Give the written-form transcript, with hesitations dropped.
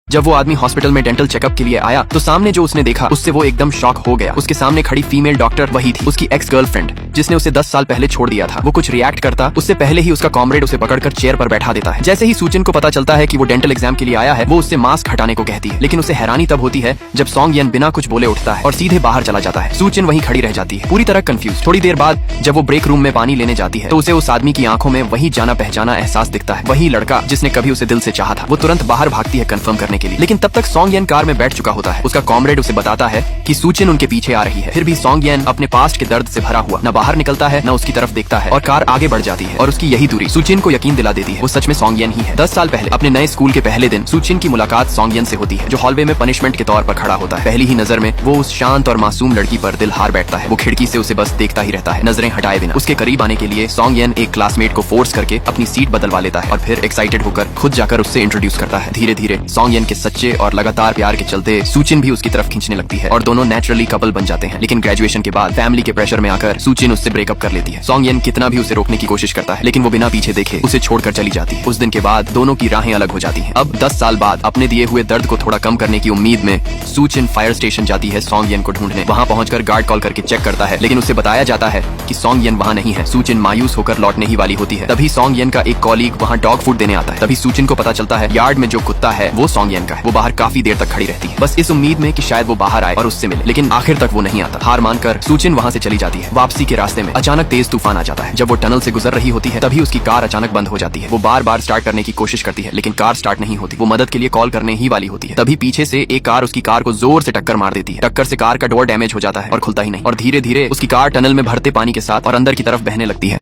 जब वो आदमी हॉस्पिटल में डेंटल चेकअप के लिए आया तो सामने जो उसने देखा उससे वो एकदम शॉक हो गया। उसके सामने खड़ी फीमेल डॉक्टर वही थी, उसकी एक्स गर्लफ्रेंड जिसने उसे 10 साल पहले छोड़ दिया था। वो कुछ रिएक्ट करता उससे पहले ही उसका कॉमरेड उसे पकड़कर चेयर पर बैठा देता है। जैसे ही सूचिन को पता चलता है कि वो डेंटल एग्जाम के लिए आया है, वो उससे मास्क हटाने को कहती है, लेकिन उसे हैरानी तब होती है जब सॉन्ग यन बिना कुछ बोले उठता है और सीधे बाहर चला जाता है। सूचिन वहीं खड़ी रह जाती है, पूरी तरह कंफ्यूज। थोड़ी देर बाद जब वो ब्रेक रूम में पानी लेने जाती है तो उसे उस आदमी की आंखों में वही जाना पहचाना एहसास दिखता है, वही लड़का जिसने कभी उसे दिल से चाहा था। वो तुरंत बाहर भागती है कंफर्म करने के लिए, लेकिन तब तक सॉन्ग यन कार में बैठ चुका होता है। उसका कॉमरेड उसे बताता है कि सूचिन उनके पीछे आ रही है। फिर भी सॉन्ग यन अपने पास्ट के दर्द से भरा हुआ न बाहर निकलता है न उसकी तरफ देखता है और कार आगे बढ़ जाती है और उसकी यही दूरी सूचिन को यकीन दिला देती है वो सच में सॉन्ग यन ही है। 10 साल पहले अपने नए स्कूल के पहले दिन सूचिन की मुलाकात सॉन्ग यन से होती है, जो हॉलवे में पनिशमेंट के तौर पर खड़ा होता है। पहली ही नजर में वो उस शांत और मासूम लड़की पर दिल हार बैठता है। वो खिड़की से उसे बस देखता ही रहता है, नजरें हटाए बिना। उसके करीब आने के लिए सॉन्ग यन एक क्लासमेट को फोर्स करके अपनी सीट बदलवा लेता है और फिर एक्साइटेड होकर खुद जाकर उससे इंट्रोड्यूस करता है। धीरे धीरे सॉन्ग यन के सच्चे और लगातार प्यार के चलते सूचिन भी उसकी तरफ खींचने लगती है और दोनों नेचुरली कपल बन जाते हैं। लेकिन ग्रेजुएशन के बाद फैमिली के प्रेशर में आकर सूचिन उससे ब्रेकअप कर लेती है। सॉन्ग यन कितना भी उसे रोकने की कोशिश करता है, लेकिन वो बिना पीछे देखे उसे छोड़कर चली जाती है। उस दिन के बाद दोनों की राहें अलग हो जाती हैं। अब 10 साल बाद अपने दिए हुए दर्द को थोड़ा कम करने की उम्मीद में सूचिन फायर स्टेशन जाती है सॉन्ग यन को ढूंढने। वहां पहुंचकर गार्ड कॉल करके चेक करता है, लेकिन उसे बताया जाता है कि सॉन्ग यन वहां नहीं है। सूचिन मायूस होकर लौटने ही वाली होती है। तभी सॉन्ग यन का एक कॉलीग वहां डॉग फूड देने आता है। तभी सूचिन को पता चलता है यार्ड में जो कुत्ता है वो सॉन्ग यन का है। वो बाहर काफी देर तक खड़ी रहती है, बस इस उम्मीद में कि शायद वो बाहर आए और उससे मिले, लेकिन आखिर तक वो नहीं आता। हार मानकर सूचिन वहां से चली जाती है। वापसी के रास्ते में अचानक तेज तूफान आ जाता है। जब वो टनल से गुजर रही होती है तभी उसकी कार अचानक बंद हो जाती है। वो बार बार स्टार्ट करने की कोशिश करती है, लेकिन कार स्टार्ट नहीं होती। वो मदद के लिए कॉल करने ही वाली होती है, तभी पीछे से एक कार उसकी कार को जोर से टक्कर मार देती है। टक्कर से कार का डोर डैमेज हो जाता है और खुलता ही नहीं, और धीरे धीरे उसकी कार टनल में भरते पानी के साथ और अंदर की तरफ बहने लगती है।